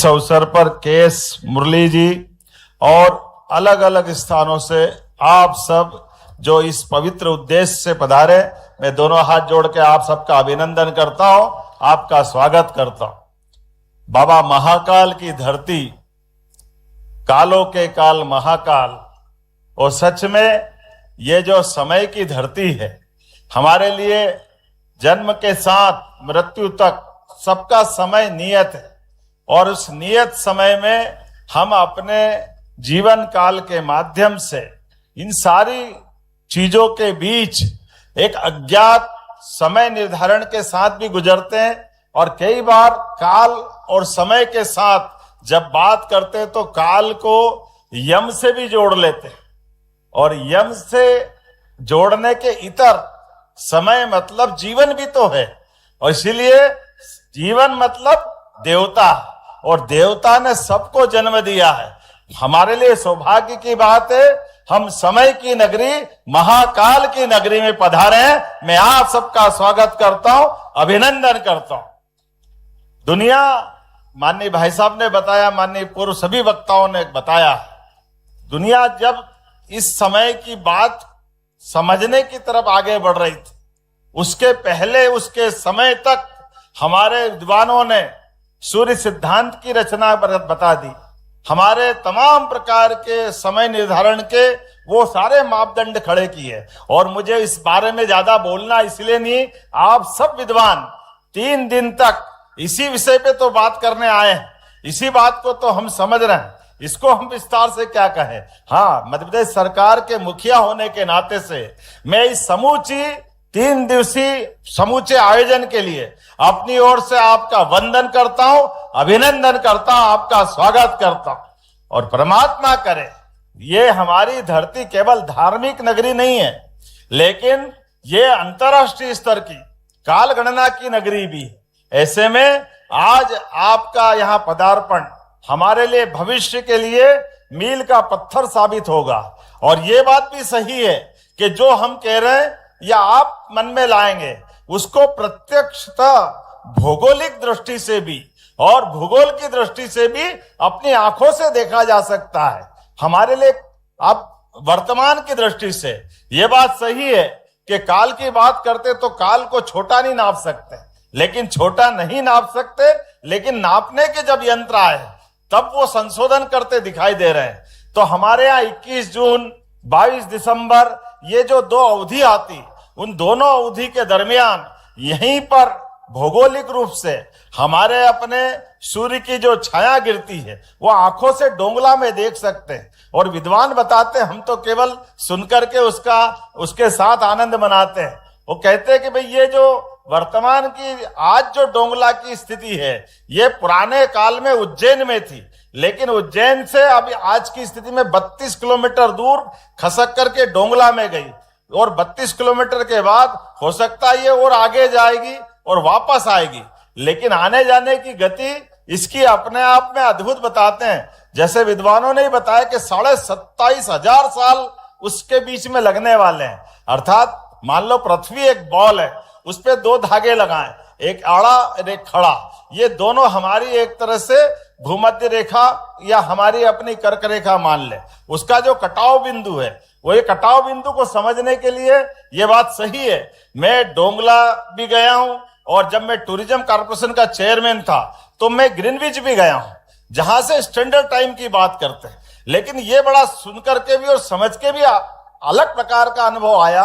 इस अवसर पर केएस मुरली जी और अलग अलग स्थानों से आप सब जो इस पवित्र उद्देश्य से पधारे, मैं दोनों हाथ जोड़ के आप सबका अभिनंदन करता हूं, आपका स्वागत करता हूं। बाबा महाकाल की धरती, कालों के काल महाकाल, और सच में ये जो समय की धरती है हमारे लिए जन्म के साथ मृत्यु तक सबका समय नियत है, और उस नियत समय में हम अपने जीवन काल के माध्यम से इन सारी चीजों के बीच एक अज्ञात समय निर्धारण के साथ भी गुजरते हैं, और कई बार काल और समय के साथ जब बात करते हैं तो काल को यम से भी जोड़ लेते हैं, और यम से जोड़ने के इतर समय मतलब जीवन भी तो है, और इसीलिए जीवन मतलब देवता, और देवता ने सबको जन्म दिया है। हमारे लिए सौभाग्य की बात है, हम समय की नगरी महाकाल की नगरी में पधारे हैं। मैं आप सबका स्वागत करता हूं, अभिनंदन करता हूं। दुनिया, माननीय भाई साहब ने बताया, माननीय पूर्व सभी वक्ताओं ने बताया, दुनिया जब इस समय की बात समझने की तरफ आगे बढ़ रही थी, उसके पहले उसके समय तक हमारे विद्वानों ने सूर्य सिद्धांत की रचना बता दी। हमारे तमाम प्रकार के समय निर्धारण के वो सारे मापदंड खड़े किए, और मुझे इस बारे में ज्यादा बोलना इसलिए नहीं, आप सब विद्वान 3 दिन तक इसी विषय पे तो बात करने आए हैं, इसी बात को तो हम समझ रहे हैं, इसको हम विस्तार से क्या कहें। हाँ, मध्य प्रदेश सरकार के मुखिया होने के नाते से मैं इस समूची 3 दिवसीय समूचे आयोजन के लिए अपनी ओर से आपका वंदन करता हूं, अभिनंदन करता हूं, आपका स्वागत करता हूं। और परमात्मा करे ये हमारी धरती केवल धार्मिक नगरी नहीं है, लेकिन ये अंतर्राष्ट्रीय स्तर की काल गणना की नगरी भी है। ऐसे में आज आपका यहाँ पदार्पण हमारे लिए भविष्य के लिए मील का पत्थर साबित होगा। और ये बात भी सही है कि जो हम कह रहे हैं या आप मन में लाएंगे, उसको प्रत्यक्षता भौगोलिक दृष्टि से भी और भूगोल की दृष्टि से भी अपनी आंखों से देखा जा सकता है। हमारे लिए अब वर्तमान की दृष्टि से यह बात सही है कि काल की बात करते तो काल को छोटा नहीं नाप सकते, लेकिन छोटा नहीं नाप सकते, लेकिन नापने के जब यंत्र आए तब वो संशोधन करते दिखाई दे रहे हैं। तो हमारे यहाँ 21 जून 22 दिसंबर ये जो 2 अवधि आती, उन दोनों अवधि के दरमियान यहीं पर भौगोलिक रूप से हमारे अपने सूर्य की जो छाया गिरती है वो आंखों से डोंगला में देख सकते हैं, और विद्वान बताते हैं, हम तो केवल सुनकर के उसके साथ आनंद मनाते हैं। वो कहते हैं कि भाई ये जो वर्तमान की आज जो डोंगला की स्थिति है ये पुराने काल में उज्जैन में थी, लेकिन उज्जैन से अभी आज की स्थिति में 32 किलोमीटर दूर खसक करके डोंगला में गई, और 32 किलोमीटर के बाद हो सकता है ये और आगे जाएगी और वापस आएगी, लेकिन आने जाने की गति इसकी अपने आप में अद्भुत बताते हैं। जैसे विद्वानों ने ही बताया कि 27,500 साल उसके बीच में लगने वाले हैं। अर्थात मान लो पृथ्वी एक बॉल है, उस पे 2 धागे लगाएं, एक आड़ा और एक खड़ा, ये दोनों हमारी एक तरह से भूमध्य रेखा या हमारी अपनी कर्क रेखा मान ले, उसका जो कटाव बिंदु है, वो ये कटाव बिंदु को समझने के लिए ये बात सही है। मैं डोंगला भी गया हूं, और जब मैं टूरिज्म कॉर्पोरेशन का चेयरमैन था तो मैं ग्रीनविच भी गया हूं, जहां से स्टैंडर्ड टाइम की बात करते हैं। लेकिन ये बड़ा सुनकर के भी और समझ के भी अलग प्रकार का अनुभव आया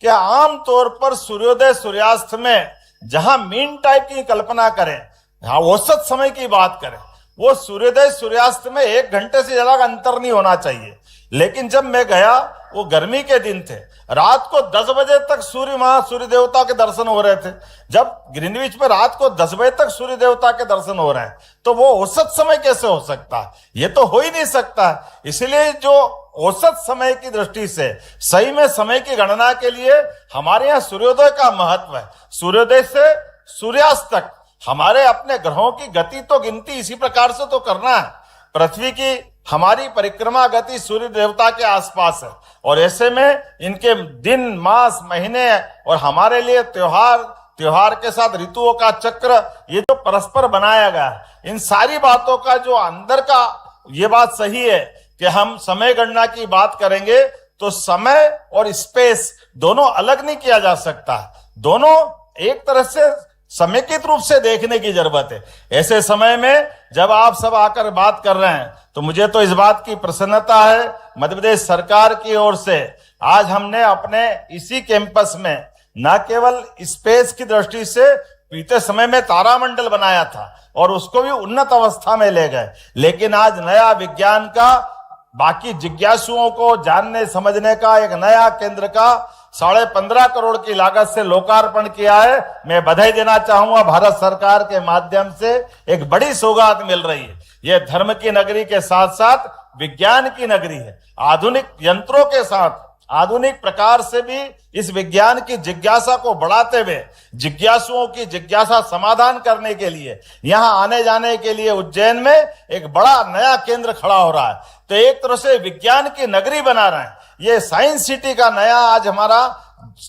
कि आमतौर पर सूर्योदय सूर्यास्त में जहां मीन टाइप की कल्पना करें, हाँ औसत समय की बात करें, वो सूर्योदय सूर्यास्त में 1 घंटे से ज्यादा अंतर नहीं होना चाहिए। लेकिन जब मैं गया, वो गर्मी के दिन थे, रात को 10 बजे तक सूर्य देवता के दर्शन हो रहे थे। जब ग्रीनविच में रात को 10 बजे तक सूर्य देवता के दर्शन हो रहे हैं, तो वो औसत समय कैसे हो सकता है? ये तो हो ही नहीं सकता है। इसलिए जो औसत समय की दृष्टि से सही में समय की गणना के लिए हमारे यहाँ सूर्योदय का महत्व है। सूर्योदय से सूर्यास्त तक हमारे अपने ग्रहों की गति तो गिनती इसी प्रकार से तो करना है। पृथ्वी की हमारी परिक्रमा गति सूर्य देवता के आसपास है, और ऐसे में इनके दिन, मास, महीने और हमारे लिए त्योहार त्योहार के साथ ऋतुओं का चक्र, ये जो परस्पर बनाया गया है, इन सारी बातों का जो अंदर का, ये बात सही है कि हम समय गणना की बात करेंगे तो समय और स्पेस दोनों अलग नहीं किया जा सकता, दोनों एक तरह से समेकित रूप से देखने की जरूरत है। ऐसे समय में जब आप सब आकर बात कर रहे हैं तो मुझे तो इस बात की प्रसन्नता है, मध्य प्रदेश सरकार की ओर से आज हमने अपने इसी कैंपस में न केवल स्पेस की दृष्टि से बीते समय में तारामंडल बनाया था और उसको भी उन्नत अवस्था में ले गए, लेकिन आज नया विज्ञान का, बाकी जिज्ञासुओं को जानने समझने का एक नया केंद्र का 15.5 करोड़ की लागत से लोकार्पण किया है। मैं बधाई देना चाहूंगा, भारत सरकार के माध्यम से एक बड़ी सौगात मिल रही है। यह धर्म की नगरी के साथ साथ विज्ञान की नगरी है। आधुनिक यंत्रों के साथ आधुनिक प्रकार से भी इस विज्ञान की जिज्ञासा को बढ़ाते हुए जिज्ञासुओं की जिज्ञासा समाधान करने के लिए यहां आने जाने के लिए उज्जैन में एक बड़ा नया केंद्र खड़ा हो रहा है। तो एक तरह से विज्ञान की नगरी बना रहे हैं। ये साइंस सिटी का नया आज हमारा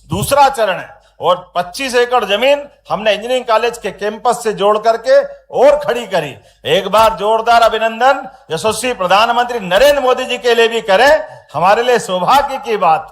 दूसरा चरण है और 25 एकड़ जमीन हमने इंजीनियरिंग कॉलेज के कैंपस से जोड़ करके और खड़ी करी। एक बार जोरदार अभिनंदन यशस्वी प्रधानमंत्री नरेंद्र मोदी जी के लिए भी करें। हमारे लिए सौभाग्य की बात,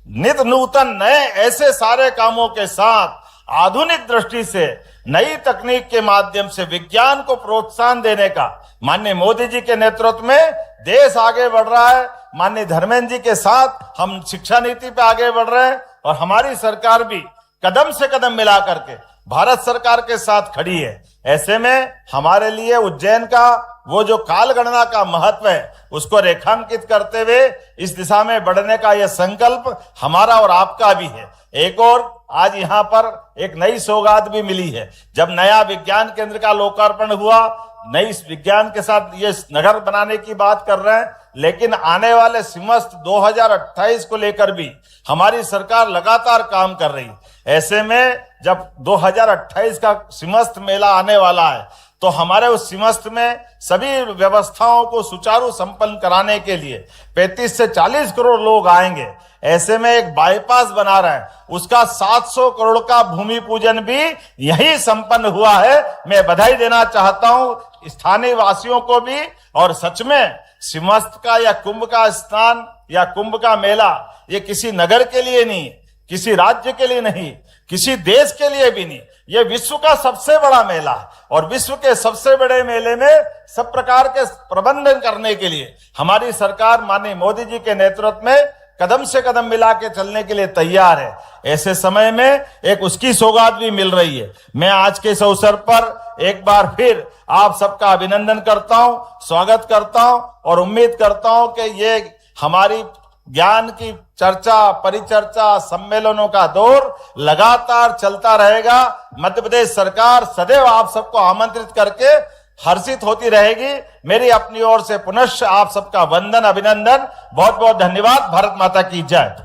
नित नूतन नए ऐसे सारे कामों के साथ आधुनिक दृष्टि से नई तकनीक के माध्यम से विज्ञान को प्रोत्साहन देने का माननीय मोदी जी के नेतृत्व में देश आगे बढ़ रहा है। माननीय धर्मेंद्र जी के साथ हम शिक्षा नीति पे आगे बढ़ रहे हैं और हमारी सरकार भी कदम से कदम मिला करके भारत सरकार के साथ खड़ी है। ऐसे में हमारे लिए उज्जैन का वो जो काल गणना का महत्व है उसको रेखांकित करते हुए इस दिशा में बढ़ने का यह संकल्प हमारा और आपका भी है। एक और आज यहाँ पर एक नई सौगात भी मिली है। जब नया विज्ञान केंद्र का लोकार्पण हुआ, नई विज्ञान के साथ ये नगर बनाने की बात कर रहे हैं, लेकिन आने वाले सिमस्त 2028 को लेकर भी हमारी सरकार लगातार काम कर रही है। ऐसे में जब 2028 का सिमस्त मेला आने वाला है तो हमारे उस सिमस्त में सभी व्यवस्थाओं को सुचारू संपन्न कराने के लिए 35 से 40 करोड़ लोग आएंगे। ऐसे में एक बाईपास बना रहे हैं, उसका 700 करोड़ का भूमि पूजन भी यही संपन्न हुआ है। मैं बधाई देना चाहता हूं स्थानीय वासियों को भी। और सच में सिमस्त का या कुंभ का स्नान या कुंभ का मेला ये किसी नगर के लिए नहीं, किसी राज्य के लिए नहीं, किसी देश के लिए भी नहीं, ये विश्व का सबसे बड़ा मेला है। और विश्व के सबसे बड़े मेले में सब प्रकार के प्रबंधन करने के लिए हमारी सरकार माननीय मोदी जी के नेतृत्व में कदम से कदम मिला के चलने के लिए तैयार है। ऐसे समय में एक उसकी सौगात भी मिल रही है। मैं आज के इस अवसर पर एक बार फिर आप सबका अभिनंदन करता हूं, स्वागत करता हूं और उम्मीद करता हूं कि ये हमारी ज्ञान की चर्चा, परिचर्चा, सम्मेलनों का दौर लगातार चलता रहेगा। मध्य प्रदेश सरकार सदैव आप सबको आमंत्रित करके हर्षित होती रहेगी। मेरी अपनी ओर से पुनः आप सबका वंदन, अभिनंदन, बहुत बहुत धन्यवाद। भारत माता की जय।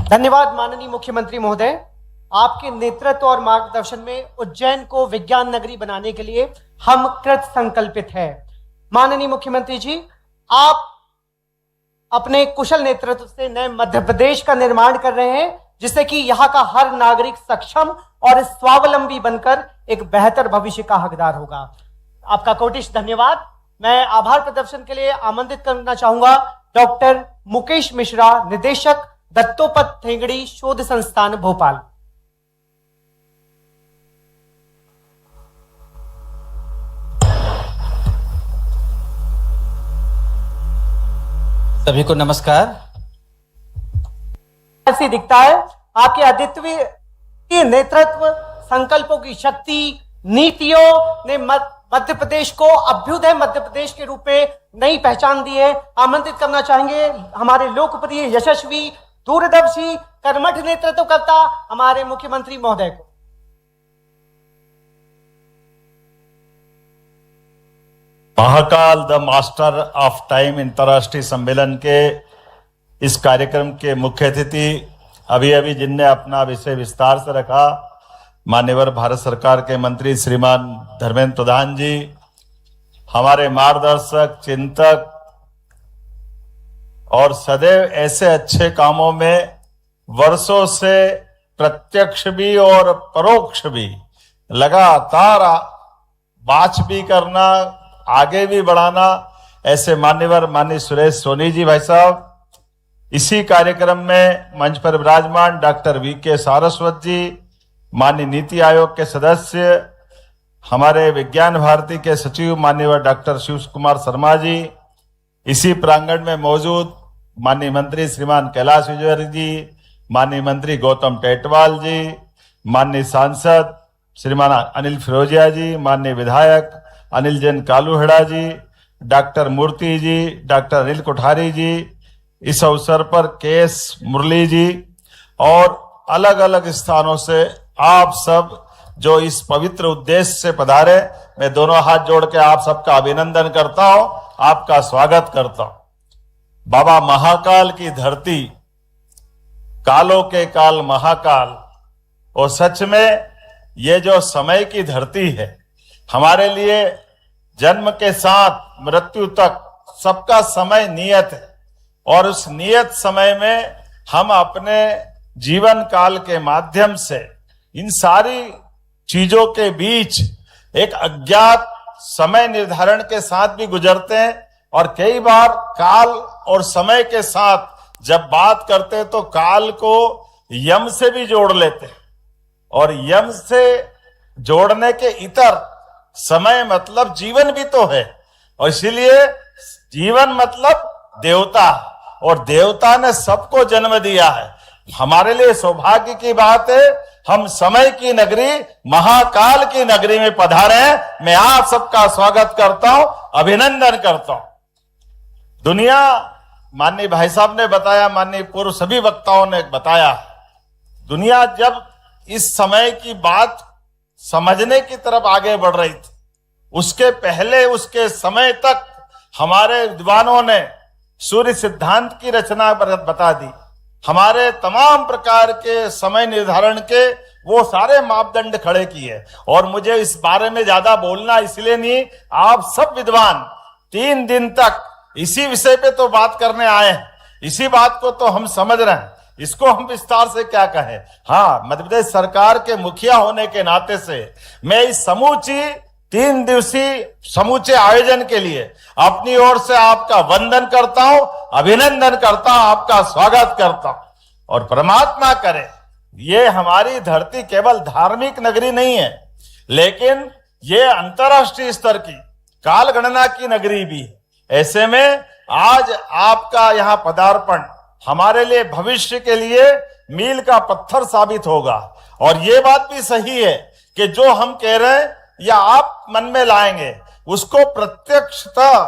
धन्यवाद माननीय मुख्यमंत्री महोदय। आपके नेतृत्व और मार्गदर्शन में उज्जैन को विज्ञान नगरी बनाने के लिए हम कृत संकल्पित हैं। माननीय मुख्यमंत्री जी, आप अपने कुशल नेतृत्व से नए मध्य प्रदेश का निर्माण कर रहे हैं, जिससे कि यहाँ का हर नागरिक सक्षम और स्वावलंबी बनकर एक बेहतर भविष्य का हकदार होगा। आपका कोटिश धन्यवाद। मैं आभार प्रदर्शन के लिए आमंत्रित करना चाहूंगा डॉक्टर मुकेश मिश्रा, निदेशक दत्तोपंत ठेंगड़ी शोध संस्थान भोपाल। सभी को नमस्कार। ऐसी दिखता है आपके अद्वितीय नेतृत्व, संकल्पों की शक्ति, नीतियों ने मध्य प्रदेश को अभ्युदय मध्य प्रदेश के रूप में नई पहचान दी है। आमंत्रित करना चाहेंगे हमारे लोकप्रिय, यशस्वी, दूरदर्शी, कर्मठ नेतृत्वकर्ता हमारे मुख्यमंत्री महोदय को। Mahakal the master of time अंतर्राष्ट्रीय सम्मेलन के इस कार्यक्रम के मुख्य अतिथि अभी जिनने अपना विषय विस्तार से रखा, मान्यवर भारत सरकार के मंत्री श्रीमान धर्मेंद्र प्रधान जी, हमारे मार्गदर्शक, चिंतक और सदैव ऐसे अच्छे कामों में वर्षों से प्रत्यक्ष भी और परोक्ष भी लगातार बात भी करना, आगे भी बढ़ाना, ऐसे मान्यवर माननीय सुरेश सोनी जी भाई साहब, इसी कार्यक्रम में मंच पर विराजमान डॉक्टर वीके सारस्वत जी, माननीय नीति आयोग के सदस्य, हमारे विज्ञान भारती के सचिव माननीय डॉक्टर शिव कुमार शर्मा जी, इसी प्रांगण में मौजूद माननीय मंत्री श्रीमान कैलाश विजयवर्गीय जी, माननीय मंत्री गौतम टेटवाल जी, माननीय सांसद श्रीमान अनिल फिरोजिया जी, माननीय विधायक अनिल जैन कालूहेड़ा जी, डॉक्टर मूर्ति जी, डॉक्टर अनिल कोठारी जी, इस अवसर पर केएस मुरली जी और अलग अलग स्थानों से आप सब जो इस पवित्र उद्देश्य से पधारे, मैं दोनों हाथ जोड़ के आप सबका अभिनंदन करता हूं, आपका स्वागत करता हूं। बाबा महाकाल की धरती, कालों के काल महाकाल, और सच में ये जो समय की धरती है, हमारे लिए जन्म के साथ मृत्यु तक सबका समय नियत है, और उस नियत समय में हम अपने जीवन काल के माध्यम से इन सारी चीजों के बीच एक अज्ञात समय निर्धारण के साथ भी गुजरते हैं, और कई बार काल और समय के साथ जब बात करते हैं तो काल को यम से भी जोड़ लेते हैं, और यम से जोड़ने के इतर समय मतलब जीवन भी तो है, और इसीलिए जीवन मतलब देवता, और देवता ने सबको जन्म दिया है। हमारे लिए सौभाग्य की बात है, हम समय की नगरी महाकाल की नगरी में पधारे हैं। मैं आप सबका स्वागत करता हूं, अभिनंदन करता हूं। दुनिया, माननीय भाई साहब ने बताया, माननीय पूर्व सभी वक्ताओं ने बताया, दुनिया जब इस समय की बात समझने की तरफ आगे बढ़ रही थी, उसके पहले उसके समय तक हमारे विद्वानों ने सूर्य सिद्धांत की रचना बता दी। हमारे तमाम प्रकार के समय निर्धारण के वो सारे मापदंड खड़े किए, और मुझे इस बारे में ज्यादा बोलना इसलिए नहीं, आप सब विद्वान 3 दिन तक इसी विषय पे तो बात करने आए हैं, इसी बात को तो हम समझ रहे हैं, इसको हम विस्तार से क्या कहें। हाँ, मध्य प्रदेश सरकार के मुखिया होने के नाते से मैं इस समूची 3 दिवसीय समूचे आयोजन के लिए अपनी ओर से आपका वंदन करता हूं, अभिनंदन करता हूं, आपका स्वागत करता हूं। और परमात्मा करे ये हमारी धरती केवल धार्मिक नगरी नहीं है, लेकिन ये अंतर्राष्ट्रीय स्तर की काल गणना की नगरी भी है। ऐसे में आज आपका यहाँ पदार्पण हमारे लिए भविष्य के लिए मील का पत्थर साबित होगा, और ये बात भी सही है कि जो हम कह रहे हैं या आप मन में लाएंगे, उसको प्रत्यक्षतः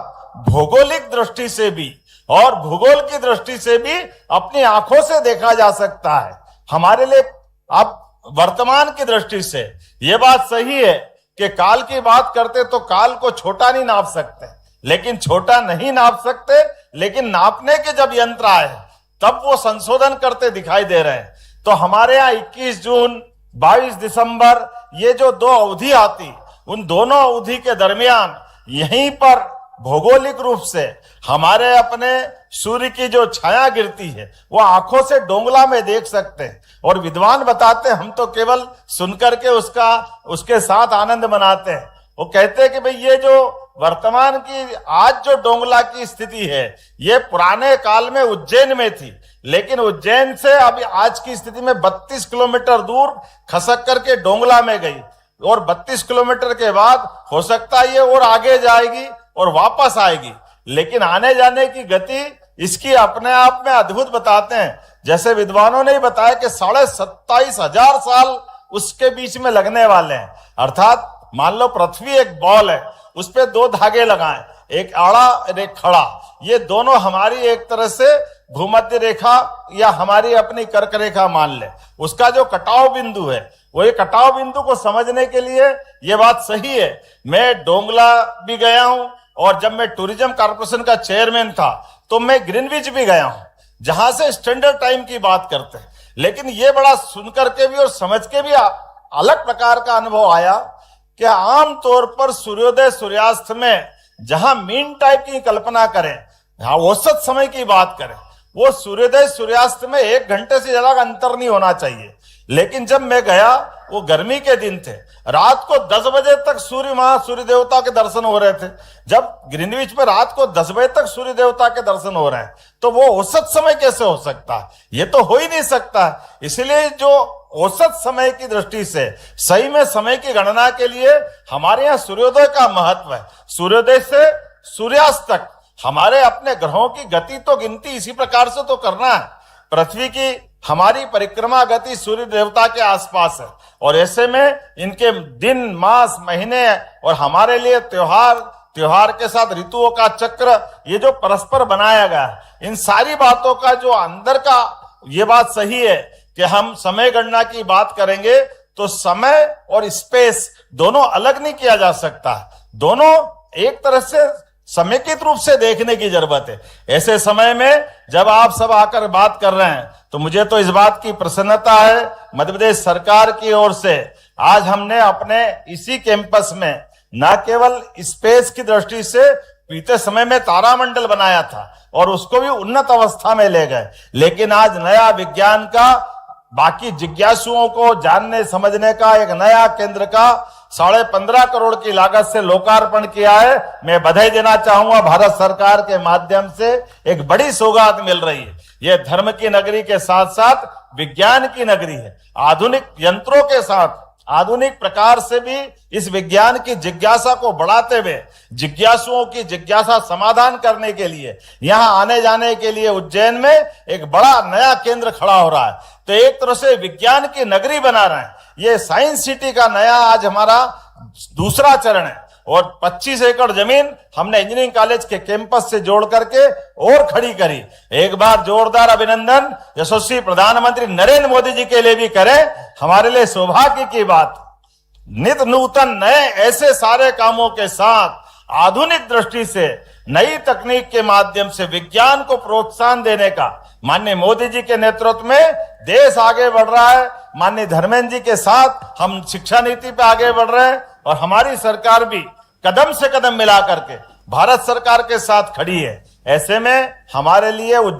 भौगोलिक दृष्टि से भी और भूगोल की दृष्टि से भी अपनी आंखों से देखा जा सकता है। हमारे लिए अब वर्तमान की दृष्टि से ये बात सही है कि काल की बात करते तो काल को छोटा नहीं नाप सकते, लेकिन छोटा नहीं नाप सकते, लेकिन नापने के जब यंत्र आए तब वो संशोधन करते दिखाई दे रहे हैं। तो हमारे यहाँ 21 जून 22 दिसंबर ये जो 2 अवधि आती, उन दोनों अवधि के दरमियान यहीं पर भौगोलिक रूप से हमारे अपने सूर्य की जो छाया गिरती है वो आंखों से डोंगला में देख सकते हैं, और विद्वान बताते हैं, हम तो केवल सुनकर के उसके साथ आनंद मनाते हैं। वो कहते हैं कि भाई ये जो वर्तमान की आज जो डोंगला की स्थिति है ये पुराने काल में उज्जैन में थी, लेकिन उज्जैन से अभी आज की स्थिति में 32 किलोमीटर दूर खसक करके डोंगला में गई, और 32 किलोमीटर के बाद हो सकता है ये और आगे जाएगी और वापस आएगी, लेकिन आने जाने की गति इसकी अपने आप में अद्भुत बताते हैं। जैसे विद्वानों ने बताया कि 27,500 साल उसके बीच में लगने वाले हैं। अर्थात मान लो पृथ्वी एक बॉल है, उस पे 2 धागे लगाएं, एक आड़ा और एक खड़ा, ये दोनों हमारी एक तरह से भूमध्य रेखा या हमारी अपनी कर्क रेखा मान ले, उसका जो कटाव बिंदु है, वो ये कटाव बिंदु को समझने के लिए ये बात सही है। मैं डोंगला भी गया हूं, और जब मैं टूरिज्म कॉर्पोरेशन का चेयरमैन था तो मैं ग्रीनविच भी गया हूं, जहां से स्टैंडर्ड टाइम की बात करते हैं। लेकिन ये बड़ा सुनकर के भी और समझ के भी अलग प्रकार का अनुभव आया कि आमतौर पर सूर्योदय सूर्यास्त में जहां मीन टाइप की कल्पना करें, हाँ औसत समय की बात करें, वो सूर्योदय सूर्यास्त में 1 घंटे से ज्यादा अंतर नहीं होना चाहिए। लेकिन जब मैं गया, वो गर्मी के दिन थे, रात को 10 बजे तक सूर्य देवता के दर्शन हो रहे थे। जब ग्रीनविच में रात को 10 बजे तक सूर्य देवता के दर्शन हो रहे हैं, तो वो औसत समय कैसे हो सकता है? ये तो हो ही नहीं सकता। इसलिए जो औसत समय की दृष्टि से सही में समय की गणना के लिए हमारे यहाँ सूर्योदय का महत्व है। सूर्योदय से सूर्यास्त तक हमारे अपने ग्रहों की गति तो गिनती इसी प्रकार से तो करना है। पृथ्वी की हमारी परिक्रमा गति सूर्य देवता के आसपास है, और ऐसे में इनके दिन, मास, महीने और हमारे लिए त्योहार के साथ ऋतुओं का चक्र, ये जो परस्पर बनाया गया है, इन सारी बातों का जो अंदर का ये बात सही है कि हम समय गणना की बात करेंगे तो समय और स्पेस दोनों अलग नहीं किया जा सकता। दोनों एक तरह से समेकित रूप से देखने की जरूरत है। ऐसे समय में जब आप सब आकर बात कर रहे हैं, तो मुझे तो इस बात की प्रसन्नता है, मध्य प्रदेश सरकार की ओर से आज हमने अपने इसी कैंपस में न केवल स्पेस की दृष्टि से बीते समय में तारामंडल बनाया था और उसको भी उन्नत अवस्था में ले गए, लेकिन आज नया विज्ञान का, बाकी जिज्ञासुओं को जानने समझने का एक नया केंद्र का 15.5 करोड़ की लागत से लोकार्पण किया है। मैं बधाई देना चाहूंगा, भारत सरकार के माध्यम से एक बड़ी सौगात मिल रही है। यह धर्म की नगरी के साथ साथ विज्ञान की नगरी है। आधुनिक यंत्रों के साथ आधुनिक प्रकार से भी इस विज्ञान की जिज्ञासा को बढ़ाते हुए जिज्ञासुओं की जिज्ञासा समाधान करने के लिए यहां आने जाने के लिए उज्जैन में एक बड़ा नया केंद्र खड़ा हो रहा है। तो एक तरह से विज्ञान की नगरी बना रहे हैं। ये साइंस सिटी का नया आज हमारा दूसरा चरण है, और 25 एकड़ जमीन हमने इंजीनियरिंग कॉलेज के कैंपस से जोड़ करके और खड़ी करी। एक बार जोरदार अभिनंदन यशस्वी प्रधानमंत्री नरेंद्र मोदी जी के लिए भी करें। हमारे लिए सौभाग्य की बात, नित नूतन नए ऐसे सारे कामों के साथ आधुनिक दृष्टि से नई तकनीक के माध्यम से विज्ञान को प्रोत्साहन देने का माननीय मोदी जी के नेतृत्व में देश आगे बढ़ रहा है। माननीय धर्मेंद्र जी के साथ हम शिक्षा नीति पे आगे बढ़ रहे हैं, और हमारी सरकार भी कदम से कदम मिला करके भारत सरकार के साथ खड़ी है। ऐसे में हमारे लिए